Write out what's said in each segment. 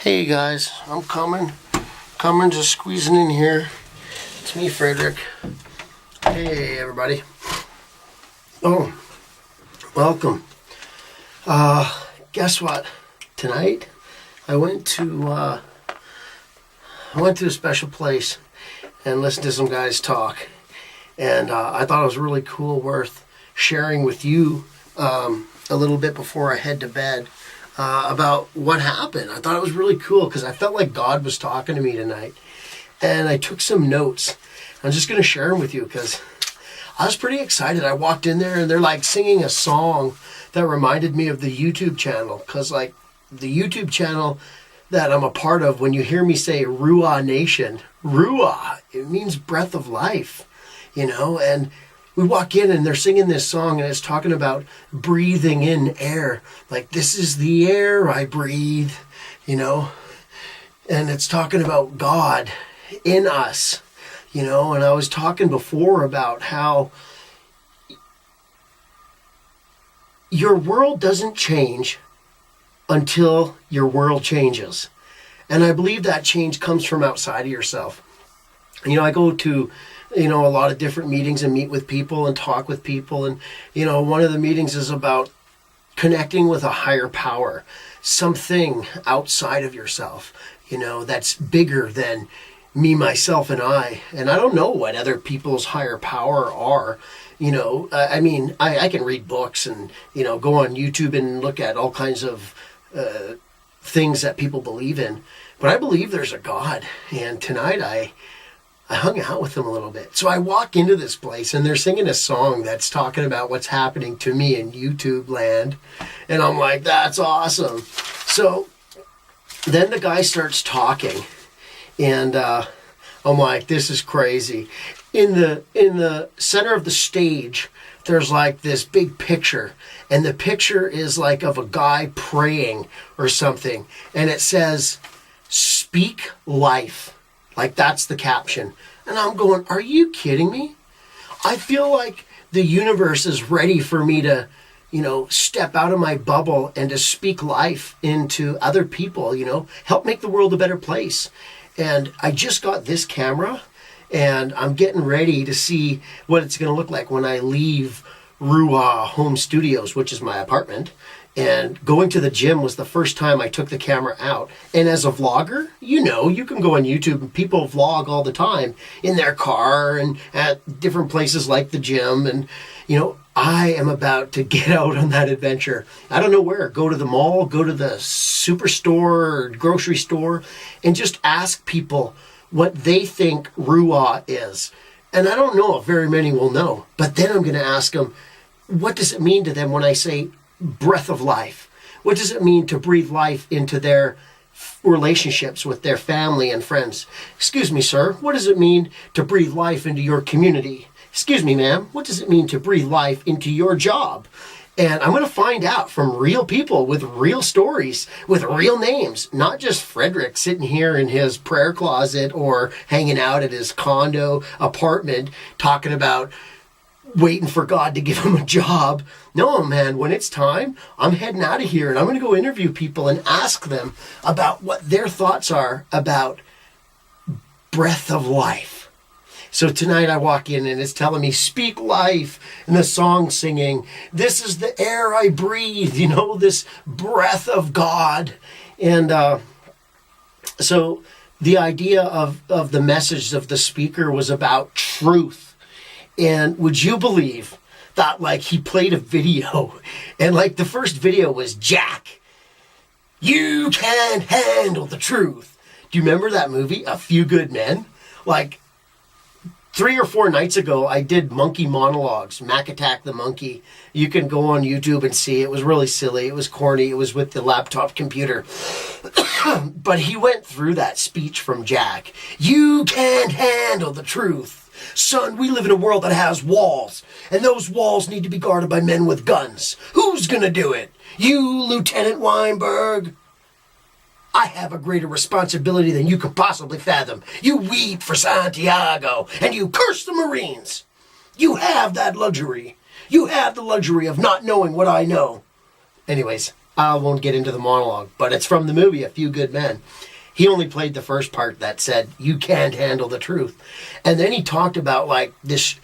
Hey guys, I'm coming, just squeezing in here. It's me, Frederick. Hey everybody. Oh, welcome. Guess what? Tonight, I went to a special place and listened to some guys talk, and I thought it was really cool, worth sharing with you a little bit before I head to bed. About what happened. I thought it was really cool because I felt like God was talking to me tonight. And I took some notes. I'm just going to share them with you because I was pretty excited. I walked in there and they're like singing a song that reminded me of the YouTube channel. Because like the YouTube channel that I'm a part of, when you hear me say RUAH-Nation, RUAH, it means breath of life, you know, and we walk in and they're singing this song and it's talking about breathing in air. Like, this is the air I breathe, you know. And it's talking about God in us, you know. And I was talking before about how your world doesn't change until your world changes. And I believe that change comes from outside of yourself. You know, I go to a lot of different meetings and meet with people and talk with people. And, you know, one of the meetings is about connecting with a higher power, something outside of yourself, you know, that's bigger than me, myself, and I. And I don't know what other people's higher power are. You know, I mean, I can read books and, you know, go on YouTube and look at all kinds of things that people believe in. But I believe there's a God. And tonight I hung out with them a little bit. So I walk into this place and they're singing a song that's talking about what's happening to me in YouTube land. And I'm like, that's awesome. So then the guy starts talking and I'm like, this is crazy. In the center of the stage, there's like this big picture. And the picture is like of a guy praying or something. And it says, "Speak life." Like, that's the caption. And I'm going, are you kidding me? I feel like the universe is ready for me to, you know, step out of my bubble and to speak life into other people, you know, help make the world a better place. And I just got this camera and I'm getting ready to see what it's going to look like when I leave RUAH Home Studios, which is my apartment. And going to the gym was the first time I took the camera out. And as a vlogger, you know, you can go on YouTube and people vlog all the time in their car and at different places like the gym. And, you know, I am about to get out on that adventure. I don't know where. Go to the mall, go to the superstore or grocery store, and just ask people what they think RUAH is. And I don't know if very many will know. But then I'm going to ask them, what does it mean to them when I say breath of life? What does it mean to breathe life into their relationships with their family and friends? Excuse me, sir, what does it mean to breathe life into your community? Excuse me, ma'am, what does it mean to breathe life into your job? And I'm going to find out from real people with real stories, with real names, not just Frederick sitting here in his prayer closet or hanging out at his condo apartment talking about waiting for God to give him a job. No, man, when it's time, I'm heading out of here and I'm going to go interview people and ask them about what their thoughts are about breath of life. So tonight I walk in and it's telling me, speak life, and the song singing, this is the air I breathe, you know, this breath of God. And so the idea of the message of the speaker was about truth. And would you believe that, like, he played a video and like the first video was, Jack, you can't handle the truth. Do you remember that movie, A Few Good Men? Like 3 or 4 nights ago, I did monkey monologues, Mac Attack the Monkey. You can go on YouTube and see. It was really silly. It was corny. It was with the laptop computer. But he went through that speech from Jack. You can't handle the truth. Son, we live in a world that has walls, and those walls need to be guarded by men with guns. Who's gonna do it? You, Lieutenant Weinberg? I have a greater responsibility than you could possibly fathom. You weep for Santiago, and you curse the Marines. You have that luxury. You have the luxury of not knowing what I know. Anyways, I won't get into the monologue, but it's from the movie A Few Good Men. He only played the first part that said, you can't handle the truth. And then he talked about like this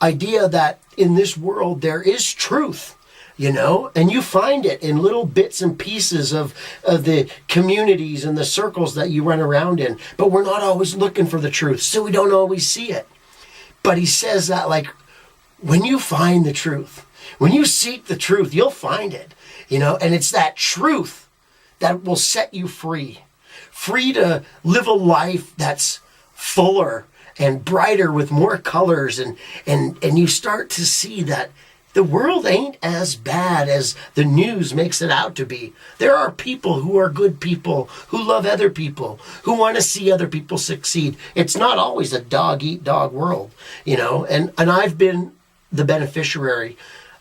idea that in this world there is truth, you know, and you find it in little bits and pieces of the communities and the circles that you run around in. But we're not always looking for the truth, so we don't always see it. But he says that like, when you find the truth, when you seek the truth, you'll find it, you know, and it's that truth that will set you free. Free to live a life that's fuller and brighter with more colors, and you start to see that the world ain't as bad as the news makes it out to be. There are people who are good people, who love other people, who want to see other people succeed. It's not always a dog-eat-dog world, you know, and I've been the beneficiary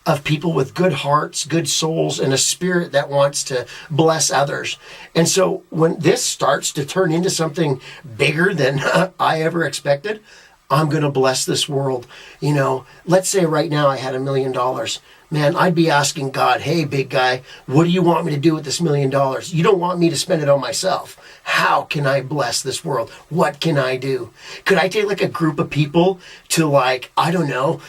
of people with good hearts, good souls, and a spirit that wants to bless others. And so when this starts to turn into something bigger than I ever expected, I'm going to bless this world. You know, let's say right now I had $1 million. Man, I'd be asking God, hey, big guy, what do you want me to do with this $1 million? You don't want me to spend it on myself. How can I bless this world? What can I do? Could I take like a group of people to like, I don't know,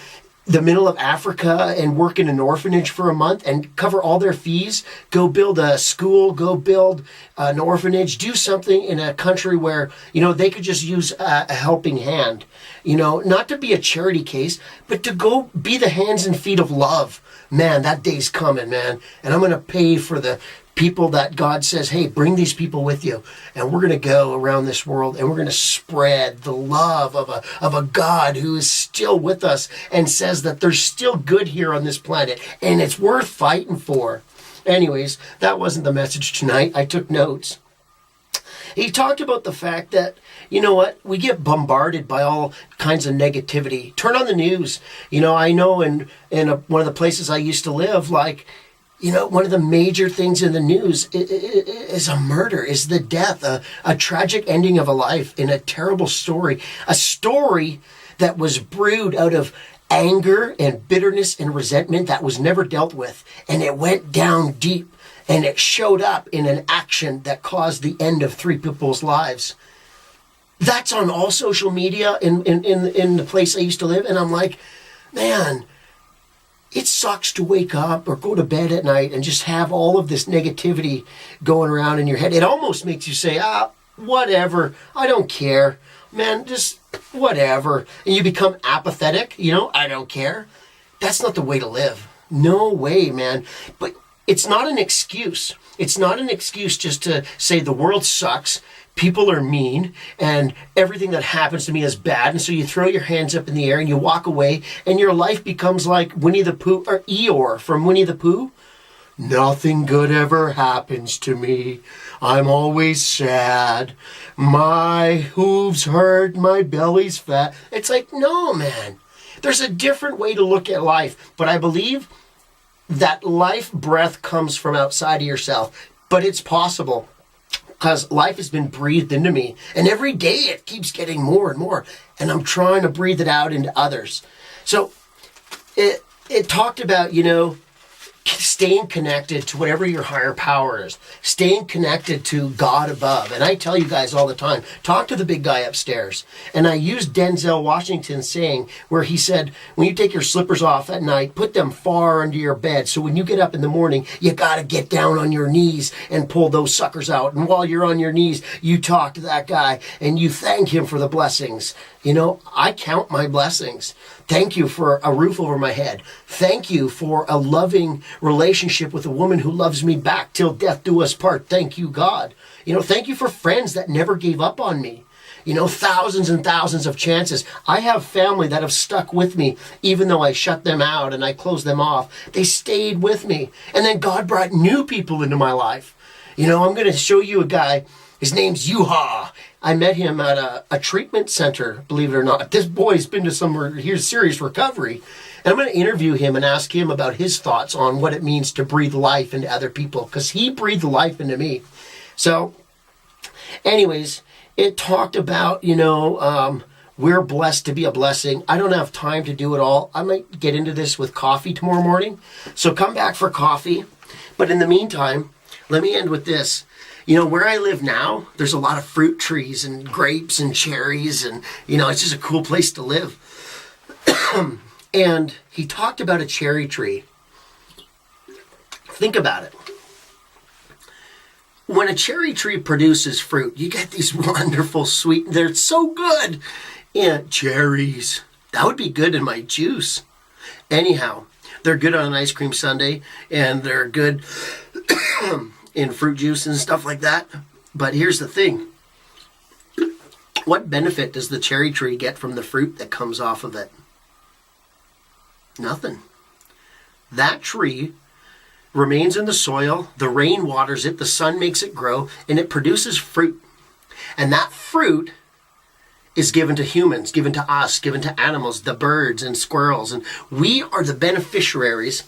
the middle of Africa and work in an orphanage for a month and cover all their fees, go build a school, go build an orphanage, do something in a country where, you know, they could just use a helping hand, you know, not to be a charity case, but to go be the hands and feet of love. Man, that day's coming, man. And I'm going to pay for the people that God says, hey, bring these people with you. And we're going to go around this world and we're going to spread the love of a God who is still with us and says that there's still good here on this planet and it's worth fighting for. Anyways, that wasn't the message tonight. I took notes. He talked about the fact that, you know what, we get bombarded by all kinds of negativity. Turn on the news. You know, I know in one of the places I used to live, like, you know, one of the major things in the news is a murder, is the death, a tragic ending of a life in a terrible story. A story that was brewed out of anger and bitterness and resentment that was never dealt with. And it went down deep and it showed up in an action that caused the end of 3 people's lives. That's on all social media in the place I used to live. And I'm like, man, it sucks to wake up or go to bed at night and just have all of this negativity going around in your head. It almost makes you say, whatever, I don't care. Man, just whatever. And you become apathetic, you know, I don't care. That's not the way to live. No way, man. But it's not an excuse. It's not an excuse just to say the world sucks, people are mean, and everything that happens to me is bad. And so you throw your hands up in the air and you walk away and your life becomes like Winnie the Pooh, or Eeyore from Winnie the Pooh. Nothing good ever happens to me. I'm always sad. My hooves hurt, my belly's fat. It's like, no, man. There's a different way to look at life. But I believe that life breath comes from outside of yourself. But it's possible, because life has been breathed into me. And every day it keeps getting more and more. And I'm trying to breathe it out into others. So it talked about, you know, staying connected to whatever your higher power is, staying connected to God above. And I tell you guys all the time, talk to the big guy upstairs. And I use Denzel Washington's saying where he said, when you take your slippers off at night, put them far under your bed. So when you get up in the morning, you got to get down on your knees and pull those suckers out. And while you're on your knees, you talk to that guy and you thank him for the blessings. You know, I count my blessings. Thank you for a roof over my head. Thank you for a loving relationship with a woman who loves me back till death do us part. Thank you, God. You know, thank you for friends that never gave up on me. You know, thousands and thousands of chances. I have family that have stuck with me, even though I shut them out and I closed them off. They stayed with me. And then God brought new people into my life. You know, I'm going to show you a guy. His name's RUAH. I met him at a treatment center, believe it or not. This boy's been to some serious recovery. And I'm going to interview him and ask him about his thoughts on what it means to breathe life into other people, because he breathed life into me. So, anyways, it talked about, you know, we're blessed to be a blessing. I don't have time to do it all. I might get into this with coffee tomorrow morning. So come back for coffee. But in the meantime, let me end with this. You know, where I live now, there's a lot of fruit trees and grapes and cherries, and, you know, it's just a cool place to live. And he talked about a cherry tree. Think about it. When a cherry tree produces fruit, you get these wonderful sweet, they're so good. Yeah, cherries. That would be good in my juice. Anyhow, they're good on an ice cream sundae, and they're good in fruit juice and stuff like that. But here's the thing. What benefit does the cherry tree get from the fruit that comes off of it? Nothing. That tree remains in the soil, the rain waters it, the sun makes it grow, and it produces fruit. And that fruit is given to humans, given to us, given to animals, the birds and squirrels. And we are the beneficiaries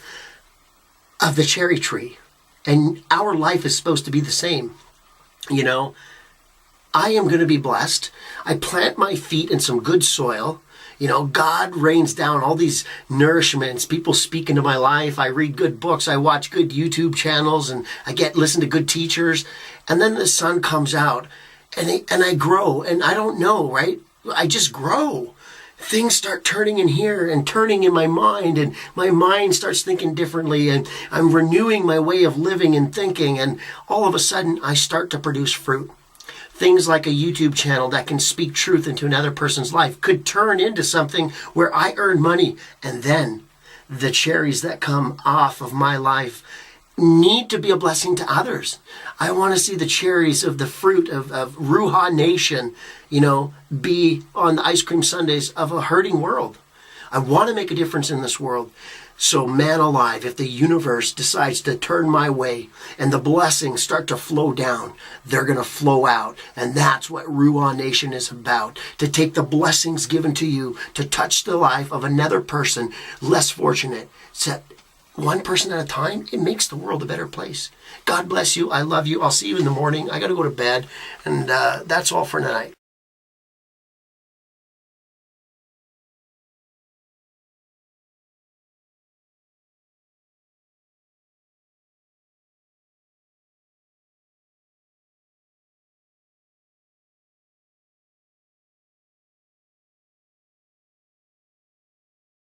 of the cherry tree. And our life is supposed to be the same. You know, I am going to be blessed. I plant my feet in some good soil. You know, God rains down all these nourishments. People speak into my life. I read good books. I watch good YouTube channels, and I listen to good teachers. And then the sun comes out, and I grow. And I don't know, right? I just grow. Things start turning in here and turning in my mind, and my mind starts thinking differently, and I'm renewing my way of living and thinking, and all of a sudden I start to produce fruit. Things like a YouTube channel that can speak truth into another person's life could turn into something where I earn money, and then the cherries that come off of my life need to be a blessing to others. I want to see the cherries of the fruit of RUAH-Nation, you know, be on the ice cream sundaes of a hurting world. I want to make a difference in this world. So man alive, if the universe decides to turn my way and the blessings start to flow down, they're going to flow out. And that's what RUAH-Nation is about. To take the blessings given to you to touch the life of another person less fortunate. So one person at a time, it makes the world a better place. God bless you. I love you. I'll see you in the morning. I got to go to bed. And that's all for tonight.